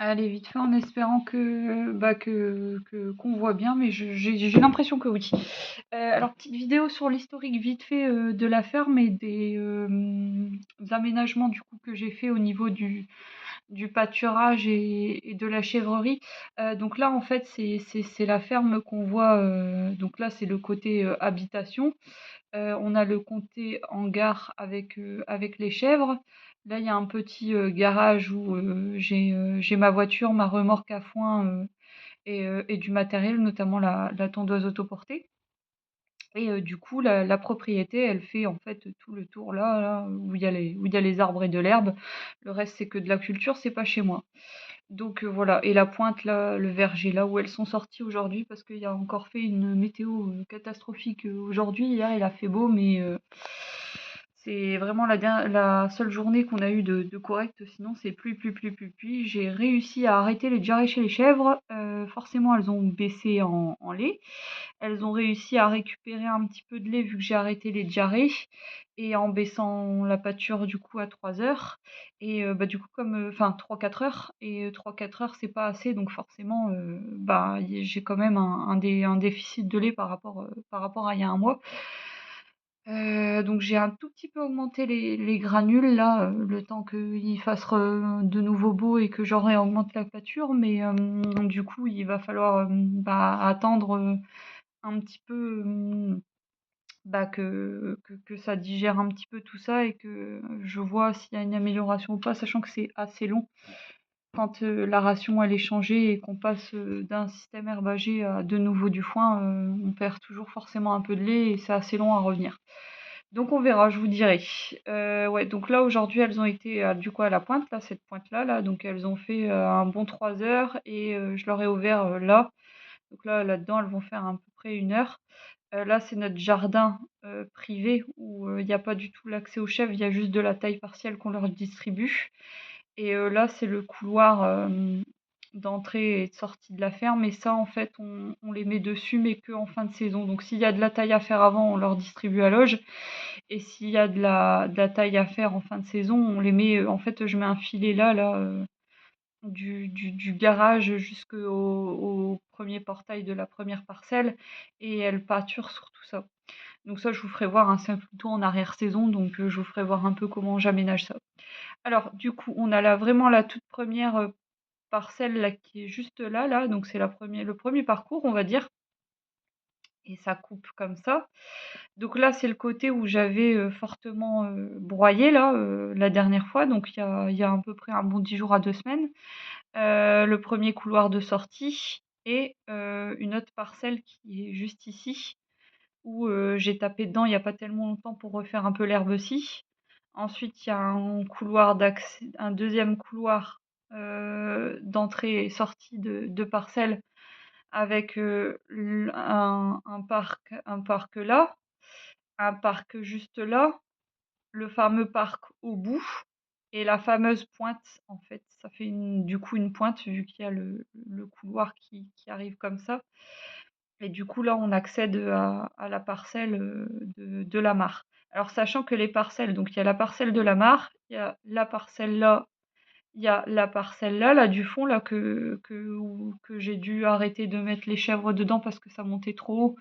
Allez, vite fait, en espérant qu'on voit bien, mais j'ai l'impression que oui. Alors, petite vidéo sur l'historique vite fait de la ferme et des aménagements du coup que j'ai fait au niveau du pâturage et de la chèvrerie. Donc là, en fait, c'est la ferme qu'on voit. Donc là, c'est le côté habitation. On a le côté hangar avec les chèvres. Là, il y a un petit garage où j'ai ma voiture, ma remorque à foin et du matériel, notamment la tondeuse autoportée. Et du coup, la propriété, elle fait en fait tout le tour là où il y a les arbres et de l'herbe. Le reste, c'est que de la culture, c'est pas chez moi. Donc voilà. Et la pointe là, le verger, là où elles sont sorties aujourd'hui, parce qu'il y a encore fait une météo catastrophique aujourd'hui. Hier, il a fait beau, mais c'est vraiment la seule journée qu'on a eu de correcte. Sinon, c'est pluie. J'ai réussi à arrêter les diarrhées chez les chèvres. Forcément, elles ont baissé en lait. Elles ont réussi à récupérer un petit peu de lait vu que j'ai arrêté les diarrhées et en baissant la pâture du coup à 3 heures. Et bah, du coup, enfin 3-4 heures. Et 3-4 heures, c'est pas assez. Donc forcément, bah, j'ai quand même un déficit de lait par rapport à il y a un mois. Donc j'ai un tout petit peu augmenté les granules là, le temps qu'il fasse de nouveau beau et que j'en réaugmente la pâture. Mais du coup, il va falloir bah, attendre un petit peu bah, que ça digère un petit peu tout ça et que je vois s'il y a une amélioration ou pas, sachant que c'est assez long quand la ration elle est changée et qu'on passe d'un système herbagé à de nouveau du foin, on perd toujours forcément un peu de lait et c'est assez long à revenir. Donc on verra, je vous dirai. Ouais, donc là aujourd'hui elles ont été du coup à la pointe, là, cette pointe-là, là, donc elles ont fait un bon 3 heures et je leur ai ouvert là. Donc là, là-dedans, elles vont faire à peu près 1 heure. Là, c'est notre jardin privé où il n'y a pas du tout l'accès aux chèvres, il y a juste de la taille partielle qu'on leur distribue. Et là, c'est le couloir d'entrée et de sortie de la ferme. Et ça, en fait, on les met dessus, mais qu'en fin de saison. Donc, s'il y a de la taille à faire avant, on leur distribue à loge. Et s'il y a de la taille à faire en fin de saison, on les met. En fait, je mets un filet là, du garage jusqu'au au premier portail de la première parcelle et elles pâturent sur tout ça. Donc ça, je vous ferai voir, hein, c'est plutôt en arrière-saison, donc je vous ferai voir un peu comment j'aménage ça. Alors du coup, on a là vraiment la toute première parcelle là qui est juste là, donc c'est le premier parcours, on va dire, et ça coupe comme ça. Donc là, c'est le côté où j'avais fortement broyé là la dernière fois, donc il y a à peu près un bon 10 jours à 2 semaines. Le premier couloir de sortie et une autre parcelle qui est juste ici où j'ai tapé dedans il y a pas tellement longtemps pour refaire un peu l'herbe aussi. Ensuite, il y a un deuxième couloir d'entrée et sortie de parcelle avec un parc là, un parc juste là, le fameux parc au bout et la fameuse pointe, en fait. Ça fait du coup une pointe vu qu'il y a le couloir qui arrive comme ça. Et du coup, là, on accède à la parcelle de la mare. Alors, sachant que les parcelles, donc il y a la parcelle de la mare, il y a la parcelle là, il y a la parcelle là du fond, là, que j'ai dû arrêter de mettre les chèvres dedans parce que ça montait trop haut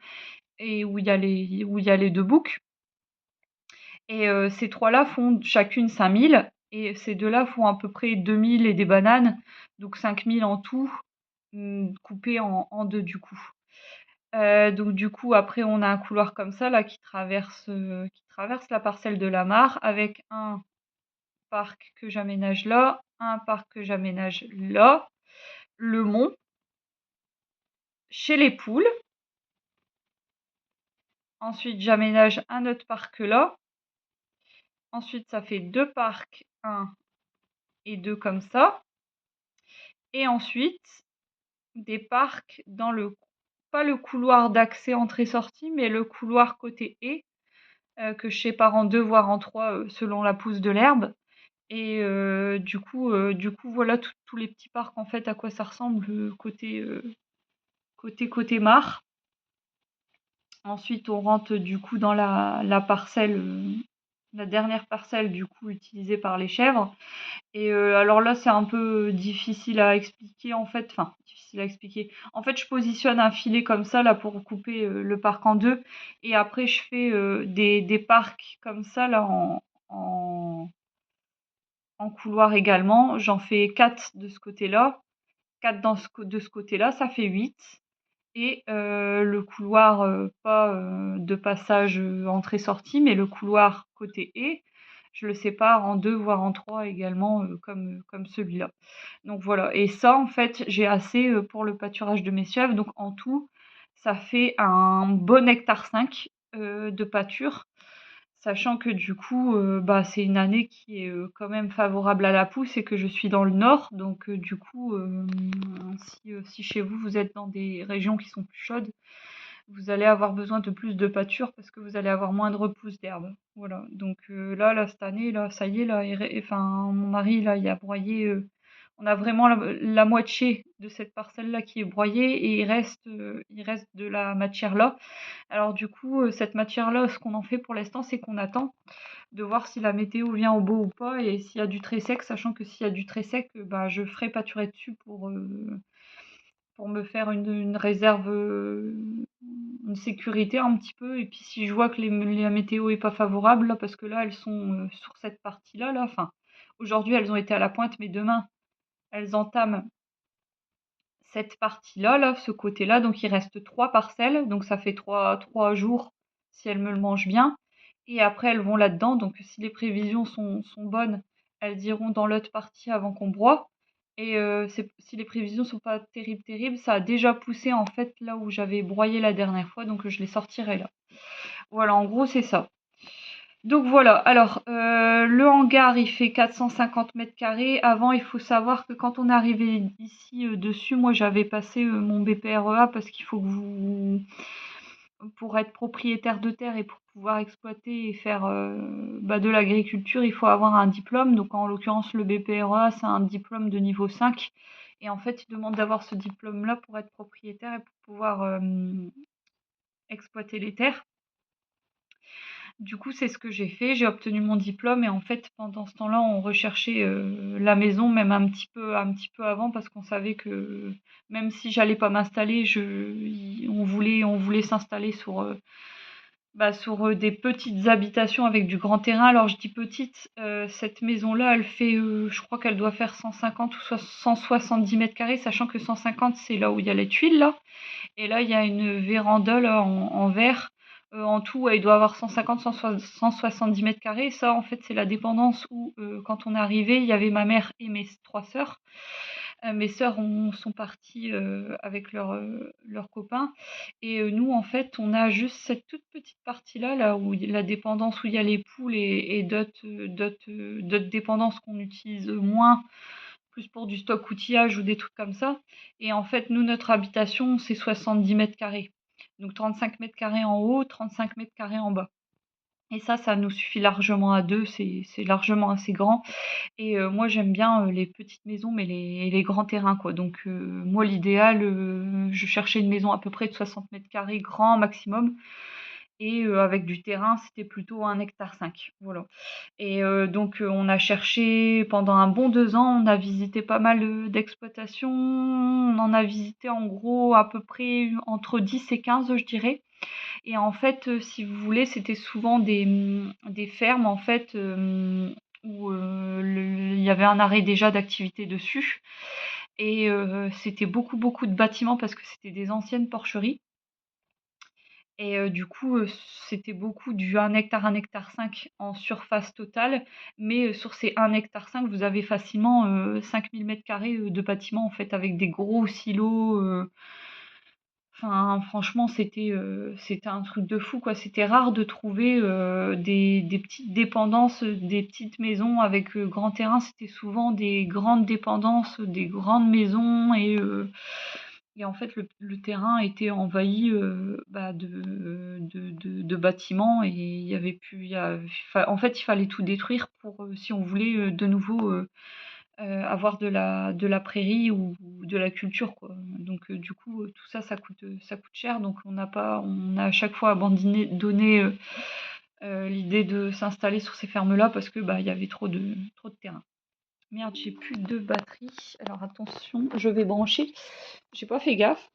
et où il y a les deux boucs. Et ces trois-là font chacune 5 000 et ces deux-là font à peu près 2 000 et des bananes, donc 5 000 en tout, coupés en deux du coup. Donc du coup, après, on a un couloir comme ça là qui traverse la parcelle de la mare avec un parc que j'aménage là, un parc que j'aménage là, le mont, chez les poules. Ensuite, j'aménage un autre parc là. Ensuite, ça fait 2 parcs, un et 2 comme ça. Et ensuite, des parcs dans pas le couloir d'accès entrée-sortie, mais le couloir côté haie, que je sépare en 2 voire en 3 selon la pousse de l'herbe. Et du coup voilà tous les petits parcs en fait à quoi ça ressemble côté mare. Ensuite on rentre du coup dans la parcelle la dernière parcelle du coup utilisée par les chèvres. Et alors là, c'est un peu difficile à expliquer en fait. Enfin, difficile à expliquer. En fait, je positionne un filet comme ça là pour couper le parc en deux. Et après, je fais des parcs comme ça là en, en couloir également. J'en fais 4 de ce côté-là. 4 de ce côté-là, ça fait 8. Et le couloir, pas de passage entrée-sortie, mais le couloir côté et, je le sépare en 2 voire en 3 également, comme celui-là. Donc voilà, et ça en fait, j'ai assez, pour le pâturage de mes chèvres, donc en tout, ça fait un bon hectare 5 de pâture. Sachant que du coup, bah, c'est une année qui est, quand même favorable à la pousse et que je suis dans le nord. Donc, du coup, si chez vous, vous êtes dans des régions qui sont plus chaudes, vous allez avoir besoin de plus de pâture parce que vous allez avoir moins de repousse d'herbe. Voilà, donc là, cette année, là, ça y est, là, enfin, mon mari, là, il a broyé, on a vraiment la moitié de cette parcelle-là qui est broyée et il reste de la matière là. Alors du coup, cette matière-là, ce qu'on en fait pour l'instant, c'est qu'on attend de voir si la météo vient au beau ou pas et s'il y a du très sec, sachant que s'il y a du très sec, bah, je ferai pâturer dessus pour me faire une réserve, une sécurité un petit peu. Et puis si je vois que la météo est pas favorable, là, parce que là, elles sont sur cette partie-là, là, enfin, aujourd'hui, elles ont été à la pointe, mais demain, elles entament cette partie-là, là, ce côté-là. Donc il reste 3 parcelles, donc ça fait trois jours si elles me le mangent bien. Et après, elles vont là-dedans. Donc si les prévisions sont bonnes, elles iront dans l'autre partie avant qu'on broie. Et si les prévisions sont pas terribles, terribles, ça a déjà poussé en fait là où j'avais broyé la dernière fois, donc je les sortirai là. Voilà, en gros, c'est ça. Donc voilà, alors le hangar il fait 450 mètres carrés. Avant, il faut savoir que quand on est arrivé ici dessus, moi j'avais passé mon BPREA parce qu'il faut que vous, pour être propriétaire de terre et pour pouvoir exploiter et faire bah, de l'agriculture, il faut avoir un diplôme. Donc en l'occurrence, le BPREA, c'est un diplôme de niveau 5. Et en fait, il demande d'avoir ce diplôme-là pour être propriétaire et pour pouvoir exploiter les terres. Du coup, c'est ce que j'ai fait. J'ai obtenu mon diplôme et en fait, pendant ce temps-là, on recherchait la maison, même un petit peu avant, parce qu'on savait que même si j'allais pas m'installer, on voulait s'installer sur des petites habitations avec du grand terrain. Alors, je dis petite, cette maison-là, elle fait, je crois qu'elle doit faire 150 ou 170 mètres carrés, sachant que 150, c'est là où il y a les tuiles, là. Et là, il y a une véranda là, en verre. En tout, ouais, il doit avoir 150, 170 mètres carrés. Ça, en fait, c'est la dépendance où, quand on est arrivé, il y avait ma mère et mes 3 sœurs. Mes sœurs sont parties avec leurs copains. Et nous, en fait, on a juste cette toute petite partie-là, là où la dépendance où il y a les poules et d'autres dépendances qu'on utilise moins, plus pour du stock outillage ou des trucs comme ça. Et en fait, nous, notre habitation, c'est 70 mètres carrés. Donc 35 mètres carrés en haut, 35 mètres carrés en bas. Et ça nous suffit largement à deux, c'est largement assez grand. Et moi, j'aime bien les petites maisons, mais les grands terrains, quoi. Donc, moi, l'idéal, je cherchais une maison à peu près de 60 mètres carrés, grand maximum. Et avec du terrain, c'était plutôt 1,5 hectare. Voilà. Et donc on a cherché pendant un bon 2 ans, on a visité pas mal, d'exploitations. On en a visité en gros à peu près entre 10 et 15, je dirais. Et en fait, si vous voulez, c'était souvent des fermes en fait, où, il y avait un arrêt déjà d'activité dessus. Et c'était beaucoup, beaucoup de bâtiments parce que c'était des anciennes porcheries. Et du coup, c'était beaucoup du 1 hectare, 1,5 hectare en surface totale, mais sur ces 1,5 hectare, vous avez facilement 5 000 m² de bâtiments, en fait, avec des gros silos, enfin, franchement, c'était un truc de fou, quoi. C'était rare de trouver, des petites dépendances, des petites maisons avec, grand terrain. C'était souvent des grandes dépendances, des grandes maisons. Et en fait, le terrain était envahi bah, de bâtiments et il y avait plus. En fait, il fallait tout détruire pour si on voulait de nouveau avoir de la prairie ou de la culture, quoi. Donc, du coup, tout ça, ça coûte cher. Donc, on a à chaque fois abandonné, donné l'idée de s'installer sur ces fermes-là parce que il y avait trop de terrain. Merde, j'ai plus de batterie. Alors attention, je vais brancher. J'ai pas fait gaffe.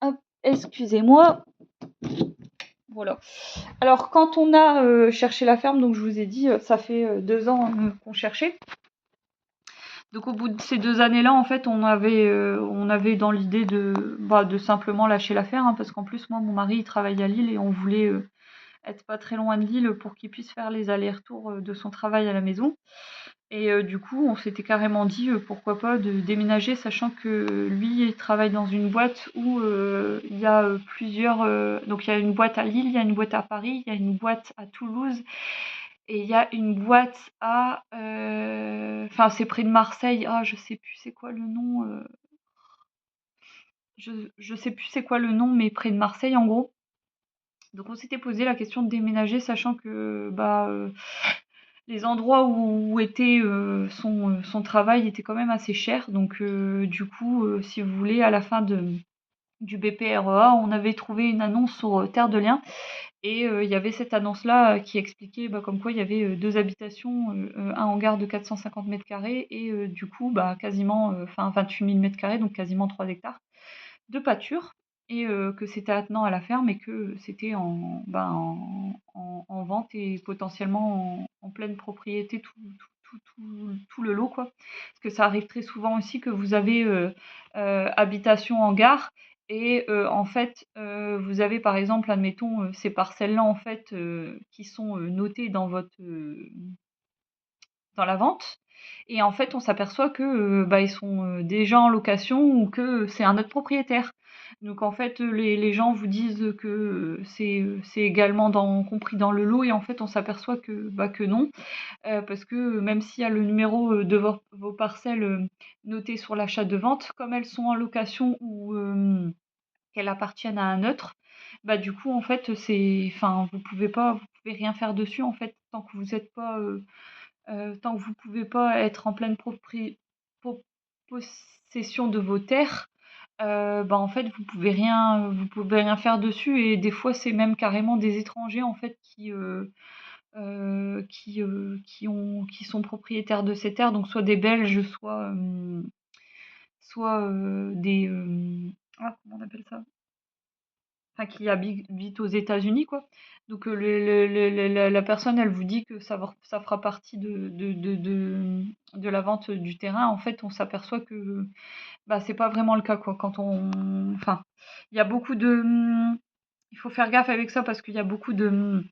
Hop, excusez-moi. Voilà. Alors quand on a cherché la ferme, donc je vous ai dit, ça fait 2 ans qu'on cherchait. Donc au bout de ces 2 années-là, en fait, on avait dans l'idée de simplement lâcher l'affaire, hein, parce qu'en plus, moi, mon mari, il travaille à Lille et on voulait être pas très loin de Lille pour qu'il puisse faire les allers-retours de son travail à la maison. Et du coup, on s'était carrément dit pourquoi pas de déménager, sachant que lui, il travaille dans une boîte où il y a plusieurs. Donc il y a une boîte à Lille, il y a une boîte à Paris, il y a une boîte à Toulouse et il y a une boîte à. Enfin, c'est près de Marseille. Ah, je sais plus c'est quoi le nom. Je sais plus c'est quoi le nom, mais près de Marseille en gros. Donc on s'était posé la question de déménager, sachant que les endroits où était son travail étaient quand même assez chers. Donc du coup, si vous voulez, à la fin du BPREA, on avait trouvé une annonce sur Terre de Liens. Et il y avait cette annonce-là qui expliquait comme quoi il y avait 2 habitations, un hangar de 450 mètres carrés et du coup, quasiment, 28 000 mètres carrés, donc quasiment 3 hectares de pâture et que c'était attenant à la ferme et que c'était en vente et potentiellement en pleine propriété tout le lot, quoi. Parce que ça arrive très souvent aussi que vous avez habitation en gare et en fait, vous avez par exemple, admettons, ces parcelles-là en fait qui sont notées dans la vente. Et en fait, on s'aperçoit que ils sont déjà en location ou que c'est un autre propriétaire. Donc en fait, les gens vous disent que c'est également compris dans le lot et en fait, on s'aperçoit que non, parce que même s'il y a le numéro de vos parcelles noté sur l'achat de vente, comme elles sont en location ou qu'elles appartiennent à un autre, du coup, en fait, vous pouvez rien faire dessus en fait tant que vous êtes pas tant que vous pouvez pas être en pleine possession de vos terres, en fait, vous pouvez rien faire dessus et des fois, c'est même carrément des étrangers, en fait, qui sont propriétaires de ces terres, donc soit des Belges, soit, des, comment on appelle ça? Enfin, qui habitent aux États-Unis, quoi. Donc la personne, elle vous dit que ça fera partie de la vente du terrain. En fait, on s'aperçoit que c'est pas vraiment le cas, quoi. Enfin, il y a beaucoup il faut faire gaffe avec ça parce qu'il y a beaucoup de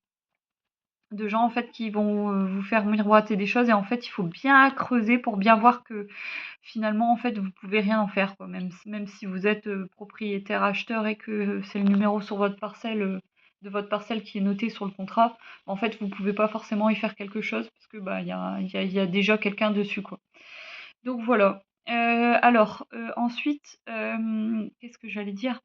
gens en fait qui vont vous faire miroiter des choses et en fait il faut bien creuser pour bien voir que finalement en fait vous pouvez rien en faire, quoi. Même si vous êtes propriétaire acheteur et que c'est le numéro sur votre parcelle de votre parcelle qui est noté sur le contrat, en fait vous pouvez pas forcément y faire quelque chose parce que il y a déjà quelqu'un dessus, quoi. Donc voilà. Alors ensuite qu'est-ce que j'allais dire?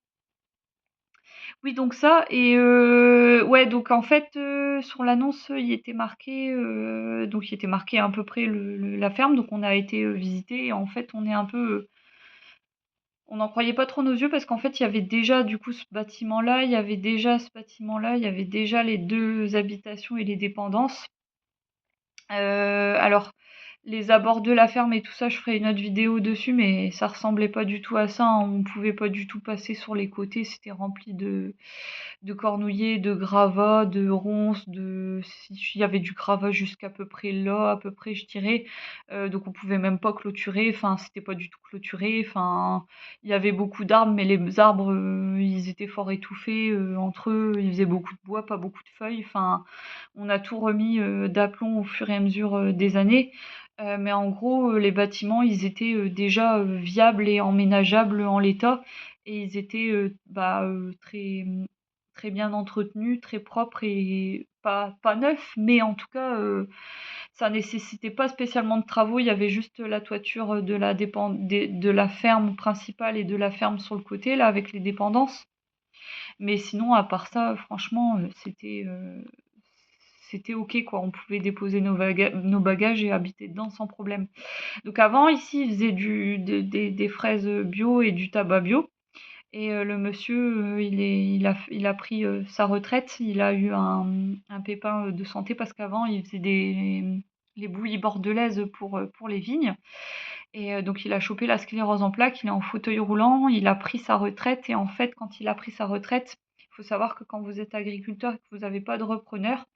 Oui, donc ça et ouais, donc en fait, sur l'annonce, il était marqué à peu près la ferme, donc on a été, visiter et en fait, on n'en croyait pas trop nos yeux parce qu'en fait, il y avait déjà du coup ce bâtiment-là, il y avait déjà ce bâtiment-là, il y avait déjà les 2 habitations et les dépendances. Alors les abords de la ferme et tout ça, je ferai une autre vidéo dessus, mais ça ressemblait pas du tout à ça, hein. On pouvait pas du tout passer sur les côtés, c'était rempli de cornouillers, de gravats, de ronces, il y avait du gravat jusqu'à peu près là, à peu près, je dirais. Donc on pouvait même pas clôturer, enfin c'était pas du tout clôturé, enfin il y avait beaucoup d'arbres, mais les arbres ils étaient fort étouffés entre eux, ils faisaient beaucoup de bois, pas beaucoup de feuilles, enfin on a tout remis d'aplomb au fur et à mesure des années. Mais en gros, les bâtiments, ils étaient déjà viables et emménageables en l'état. Et ils étaient très, très bien entretenus, très propres et pas neufs, mais en tout cas, ça nécessitait pas spécialement de travaux. Il y avait juste la toiture de la ferme principale et de la ferme sur le côté, là, avec les dépendances. Mais sinon, à part ça, franchement, c'était OK, quoi. On pouvait déposer nos bagages et habiter dedans sans problème. Donc avant, ici, ils faisaient des fraises bio et du tabac bio. Et le monsieur, il a pris sa retraite. Il a eu un pépin de santé parce qu'avant, il faisait les bouillies bordelaises pour les vignes. Et donc, il a chopé la sclérose en plaques. Il est en fauteuil roulant. Il a pris sa retraite. Et en fait, quand il a pris sa retraite, il faut savoir que quand vous êtes agriculteur et que vous n'avez pas de repreneur,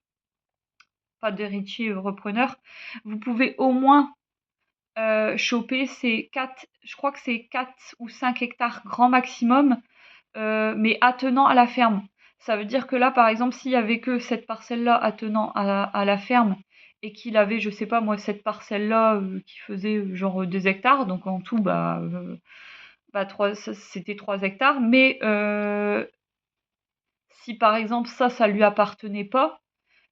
pas d'héritier repreneur, vous pouvez au moins choper ces 4, je crois que c'est 4 ou 5 hectares grand maximum, mais attenant à la ferme. Ça veut dire que là, par exemple, s'il y avait que cette parcelle-là attenant à la ferme et qu'il avait, je sais pas moi, cette parcelle-là qui faisait genre 2 hectares, donc en tout, c'était 3 hectares. Mais si par exemple ça lui appartenait pas,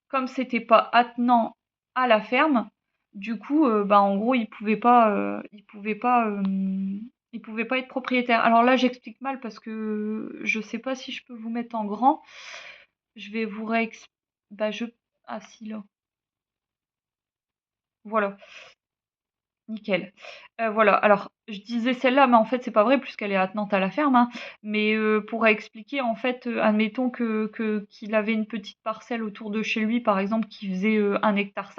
comme c'était pas attenant à la ferme, du coup, en gros, il pouvait pas être propriétaire. Alors là, j'explique mal parce que je sais pas si je peux vous mettre en grand. Je vais vous réex bah, je ah si, là. Voilà, nickel. Voilà, alors je disais celle-là, mais en fait, c'est pas vrai puisqu'elle est attenante à la ferme, hein. Mais, pour expliquer, en fait, admettons qu'il avait une petite parcelle autour de chez lui, par exemple, qui faisait, 1,5 hectare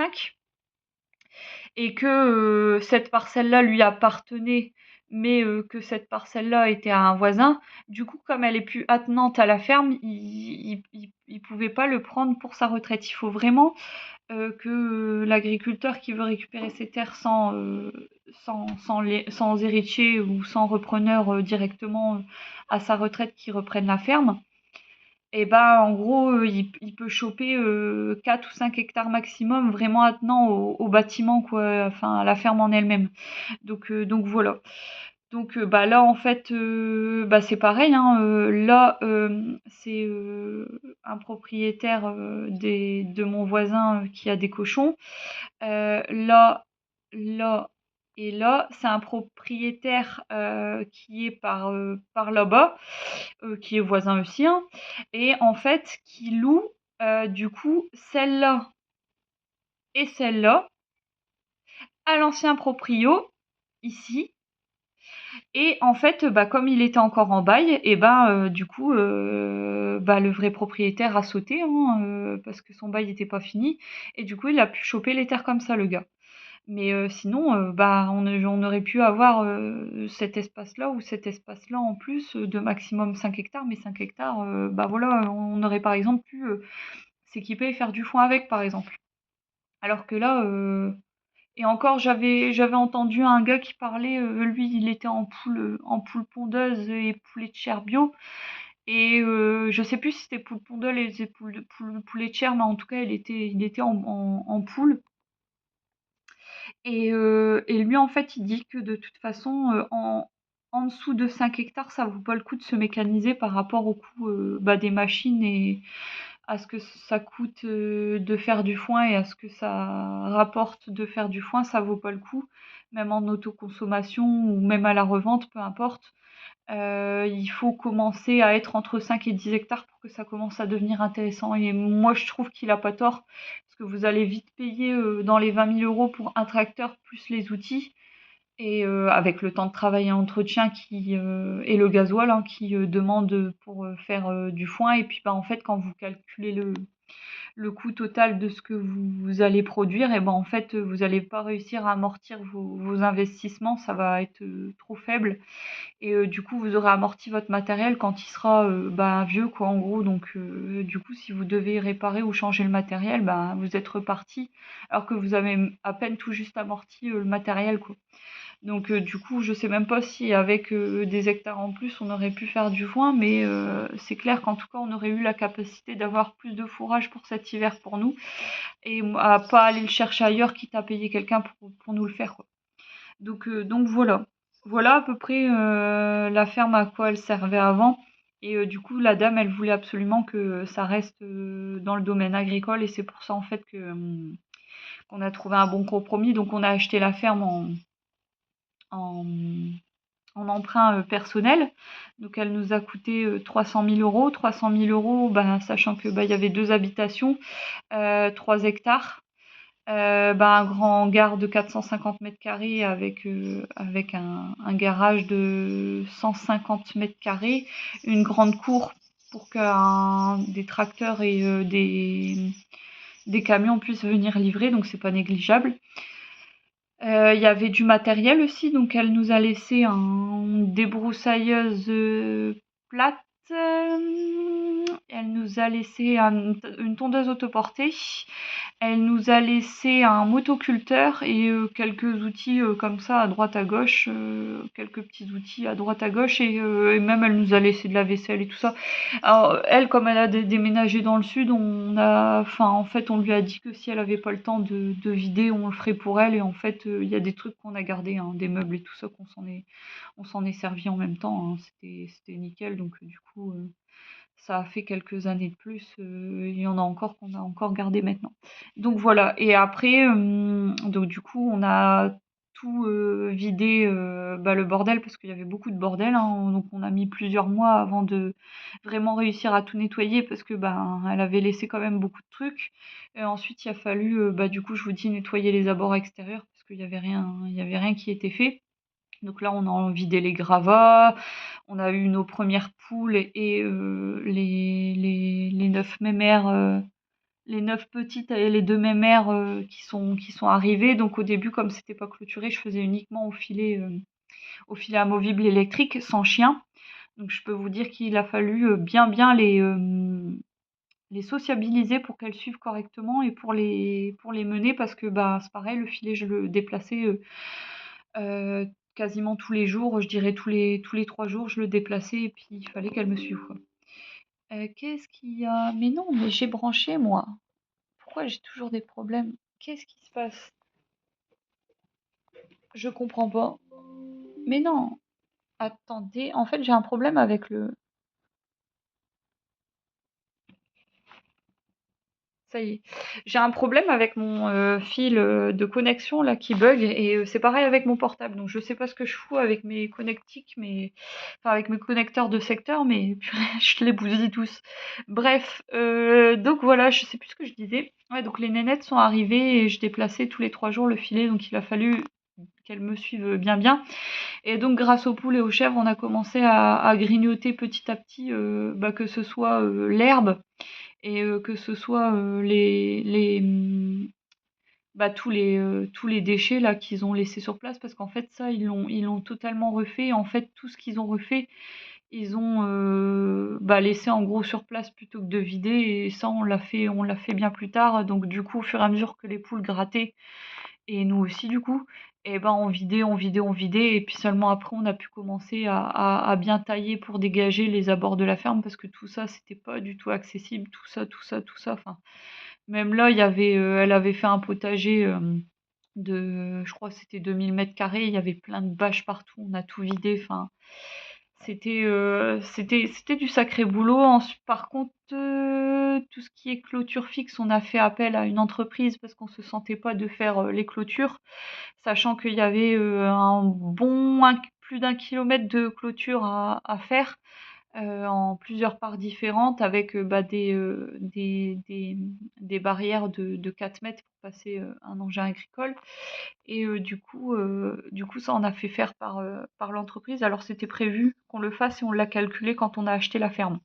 et que cette parcelle-là lui appartenait, mais que cette parcelle-là était à un voisin. Du coup, comme elle est plus attenante à la ferme, il pouvait pas le prendre pour sa retraite. Il faut vraiment que l'agriculteur qui veut récupérer ses terres sans héritier ou sans repreneur directement à sa retraite qui reprenne la ferme. Et ben, en gros, il peut choper 4 ou 5 hectares maximum, vraiment attenant au bâtiment, quoi, enfin à la ferme en elle-même. Donc voilà. Donc là, en fait, c'est pareil, hein, là, c'est un propriétaire de mon voisin qui a des cochons. Là, là et là, c'est un propriétaire qui est par là-bas, qui est voisin aussi, hein, et en fait, qui loue du coup celle-là et celle-là à l'ancien proprio, ici. Et en fait, comme il était encore en bail, et du coup, le vrai propriétaire a sauté, hein, parce que son bail n'était pas fini. Et du coup, il a pu choper les terres comme ça, le gars. Mais sinon, on aurait pu avoir cet espace-là ou cet espace-là en plus de maximum 5 hectares. Mais 5 hectares, voilà, on aurait par exemple pu s'équiper et faire du foin avec, par exemple. Alors que là, et encore, j'avais entendu un gars qui parlait, lui, il était en poule pondeuse et poulet de chair bio. Et je sais plus si c'était poule pondeuse et poulet de chair, mais en tout cas, il était en poule. Et lui, en fait, il dit que de toute façon, en dessous de 5 hectares, ça vaut pas le coup de se mécaniser par rapport au coût des machines et à ce que ça coûte de faire du foin et à ce que ça rapporte de faire du foin, ça vaut pas le coup, même en autoconsommation ou même à la revente, peu importe. Il faut commencer à être entre 5 et 10 hectares pour que ça commence à devenir intéressant. Et moi, je trouve qu'il a pas tort, parce que vous allez vite payer dans les 20 000 euros pour un tracteur plus les outils, et avec le temps de travail et entretien et le gasoil, hein, qui demande pour faire du foin. Et puis en fait, quand vous calculez le coût total de ce que vous allez produire, et en fait, vous n'allez pas réussir à amortir vos investissements, ça va être trop faible. Et du coup, vous aurez amorti votre matériel quand il sera vieux, quoi, en gros. Donc, du coup, si vous devez réparer ou changer le matériel, vous êtes reparti, alors que vous avez à peine tout juste amorti le matériel, quoi. Donc, du coup, je sais même pas si avec des hectares en plus, on aurait pu faire du foin, mais c'est clair qu'en tout cas, on aurait eu la capacité d'avoir plus de fourrage pour cet hiver pour nous, et à pas aller le chercher ailleurs, quitte à payer quelqu'un pour nous le faire, quoi. Donc voilà. Voilà à peu près la ferme à quoi elle servait avant. Et du coup, la dame, elle voulait absolument que ça reste dans le domaine agricole. Et c'est pour ça, en fait, qu'on a trouvé un bon compromis. Donc, on a acheté la ferme en, en emprunt personnel. Donc, elle nous a coûté 300 000 euros. 300 000 euros, sachant que il y avait 2 habitations, 3 hectares. Un grand hangar de 450 mètres carrés avec un garage de 150 mètres carrés, une grande cour pour que des tracteurs et des camions puissent venir livrer, donc c'est pas négligeable. Il y avait du matériel aussi, donc elle nous a laissé une débroussailleuse plate, elle nous a laissé une tondeuse autoportée, elle nous a laissé un motoculteur et quelques outils comme ça à droite à gauche, quelques petits outils à droite à gauche et même elle nous a laissé de la vaisselle et tout ça. Alors elle, comme elle a déménagé dans le sud, en fait, on lui a dit que si elle avait pas le temps de vider, on le ferait pour elle. Et en fait, il y a des trucs qu'on a gardés, hein, des meubles et tout ça, on s'en est servi en même temps, hein. C'était nickel. Donc du coup, ça a fait quelques années de plus. Il y en a encore qu'on a encore gardé maintenant. Donc voilà. Et après, donc du coup, on a tout vidé le bordel parce qu'il y avait beaucoup de bordel, hein. Donc on a mis plusieurs mois avant de vraiment réussir à tout nettoyer parce que elle avait laissé quand même beaucoup de trucs. Et ensuite, il a fallu, du coup, je vous dis, nettoyer les abords extérieurs parce qu'il y avait rien qui était fait. Donc là, on a vidé les gravats, on a eu nos premières poules et les 9 mémères, les 9 petites et les 2 mémères qui sont arrivées. Donc au début, comme c'était pas clôturé, je faisais uniquement au filet amovible électrique, sans chien. Donc je peux vous dire qu'il a fallu bien les sociabiliser pour qu'elles suivent correctement et pour les mener parce que c'est pareil, le filet, je le déplaçais euh, quasiment tous les jours, je dirais tous les 3 jours, je le déplaçais et puis il fallait qu'elle me suive, quoi. Qu'est-ce qu'il y a? Mais non, mais j'ai branché moi. Pourquoi j'ai toujours des problèmes? Qu'est-ce qui se passe? Je comprends pas. Mais non, attendez, en fait j'ai un problème avec le... Ça y est. J'ai un problème avec mon fil de connexion là qui bug et c'est pareil avec mon portable. Donc je sais pas ce que je fous avec mes connectiques, avec mes connecteurs de secteur, mais purée, je les bousille tous. Bref, donc voilà, je sais plus ce que je disais. Ouais, donc les nénettes sont arrivées et je déplaçais tous les 3 jours le filet, donc il a fallu qu'elles me suivent bien. Et donc grâce aux poules et aux chèvres, on a commencé à grignoter petit à petit, que ce soit l'herbe et que ce soit tous les déchets là qu'ils ont laissés sur place parce qu'en fait ça ils l'ont totalement refait. En fait tout ce qu'ils ont refait ils ont laissé en gros sur place plutôt que de vider et ça on l'a fait bien plus tard. Donc du coup au fur et à mesure que les poules grattaient et nous aussi du coup, et on vidait et puis seulement après on a pu commencer à bien tailler pour dégager les abords de la ferme parce que tout ça c'était pas du tout accessible, tout ça. Enfin, même là, elle avait fait un potager de, je crois que c'était 2000 m², il y avait plein de bâches partout, on a tout vidé. Enfin, c'était du sacré boulot. Par contre, tout ce qui est clôture fixe, on a fait appel à une entreprise parce qu'on se sentait pas de faire les clôtures, sachant qu'il y avait plus d'1 kilomètre de clôture à faire en plusieurs parts différentes avec des barrières de 4 mètres pour passer un engin agricole. Et du coup, ça, on a fait faire par l'entreprise. Alors, c'était prévu qu'on le fasse et on l'a calculé quand on a acheté la ferme.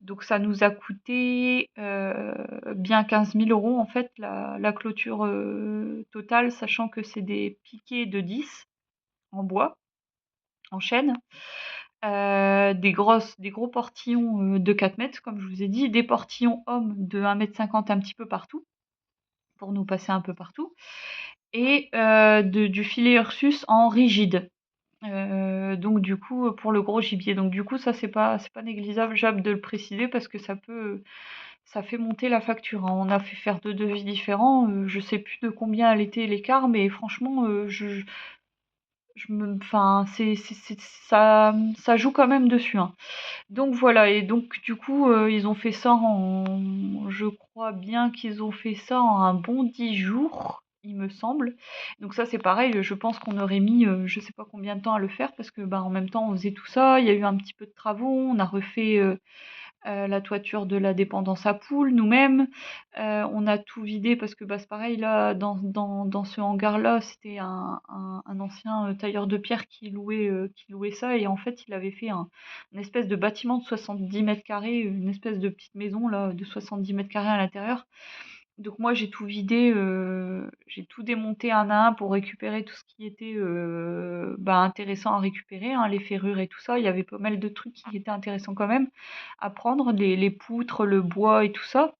Donc, ça nous a coûté bien 15 000 euros, en fait, la clôture totale, sachant que c'est des piquets de 10 en bois, en chêne. Des gros portillons de 4 mètres, comme je vous ai dit, des portillons hommes de 1,50 m un petit peu partout, pour nous passer un peu partout, et du filet Ursus en rigide. Donc du coup, pour le gros gibier. Donc du coup, ça c'est pas négligeable de le préciser parce que ça fait monter la facture, hein. On a fait faire 2 devis différents. Je sais plus de combien elle était l'écart, mais franchement, enfin, ça joue quand même dessus, hein. Donc voilà, et donc du coup, ils ont fait ça je crois bien qu'ils ont fait ça en un bon 10 jours, il me semble. Donc ça, c'est pareil, je pense qu'on aurait mis, je sais pas combien de temps à le faire parce que, en même temps, on faisait tout ça, il y a eu un petit peu de travaux, on a refait, la toiture de la dépendance à poules nous-mêmes. On a tout vidé parce que, bah, c'est pareil là, dans ce hangar-là, c'était un ancien, tailleur de pierre qui louait ça et en fait, il avait fait une espèce de bâtiment de 70 carrés, une espèce de petite maison là, de 70 carrés à l'intérieur. Donc moi, j'ai tout vidé, j'ai tout démonté un à un pour récupérer tout ce qui était, bah, intéressant à récupérer, hein, les ferrures et tout ça. Il y avait pas mal de trucs qui étaient intéressants quand même à prendre, les poutres, le bois et tout ça,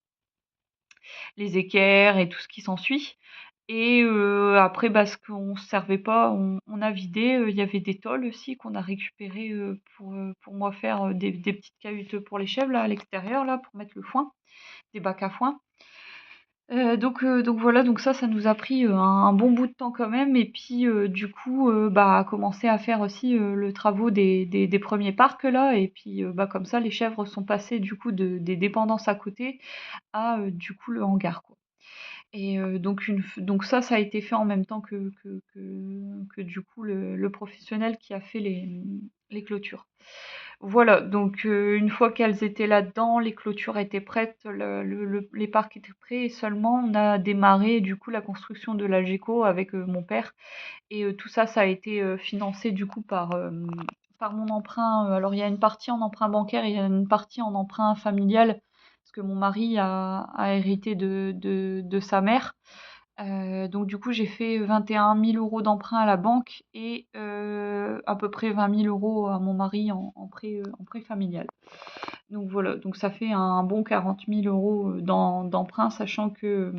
les équerres et tout ce qui s'ensuit. Et après, bah, ce qu'on se servait pas, on a vidé. Il y avait des tôles aussi qu'on a récupérées pour moi faire des petites cahutes pour les chèvres là, à l'extérieur, là, pour mettre le foin, des bacs à foin. Donc voilà, donc ça nous a pris, un bon bout de temps quand même et puis, du coup, bah, à commencer à faire aussi, le travaux des 1 parcs là et puis, bah, comme ça les chèvres sont passées du coup des dépendances à côté à, du coup le hangar quoi et donc ça a été fait en même temps que du coup le professionnel qui a fait les clôtures. Voilà, donc une fois qu'elles étaient là-dedans, les clôtures étaient prêtes, les parcs étaient prêts et seulement on a démarré du coup la construction de la Geco avec mon père et tout ça, ça a été financé du coup par mon emprunt. Alors il y a une partie en emprunt bancaire et il y a une partie en emprunt familial parce que mon mari a hérité de sa mère. Donc du coup, j'ai fait 21 000 € d'emprunt à la banque et à peu près 20 000 € à mon mari en prêt familial. Donc voilà, donc ça fait un bon 40 000 € d'emprunt, sachant que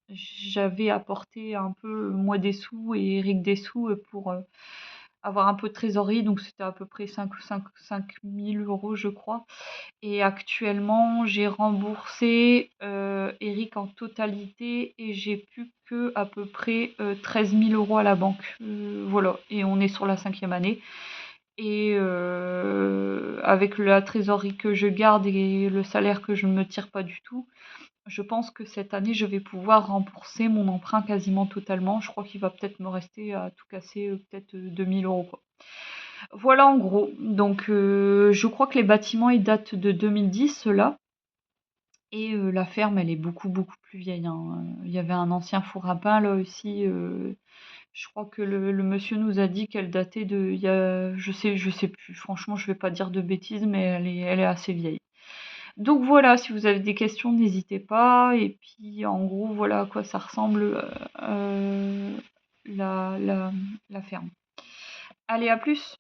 j'avais apporté un peu moi des sous et Eric des sous pour avoir un peu de trésorerie, donc c'était à peu près 5 000 € je crois. Et actuellement, j'ai remboursé Eric en totalité et j'ai plus que à peu près 13 000 € à la banque. Voilà, et on est sur la 5e année. Et avec la trésorerie que je garde et le salaire que je ne me tire pas du tout, je pense que cette année, je vais pouvoir rembourser mon emprunt quasiment totalement. Je crois qu'il va peut-être me rester à tout casser peut-être 2 000 € quoi. Voilà en gros. Donc je crois que les bâtiments ils datent de 2010 ceux-là. Et la ferme, elle est beaucoup, beaucoup plus vieille, hein. Il y avait un ancien four à pain là aussi, je crois que le monsieur nous a dit qu'elle datait de il y a je sais plus, franchement, je vais pas dire de bêtises, mais elle est assez vieille. Donc voilà, si vous avez des questions, n'hésitez pas et puis en gros, voilà à quoi ça ressemble, la ferme. Allez, à plus!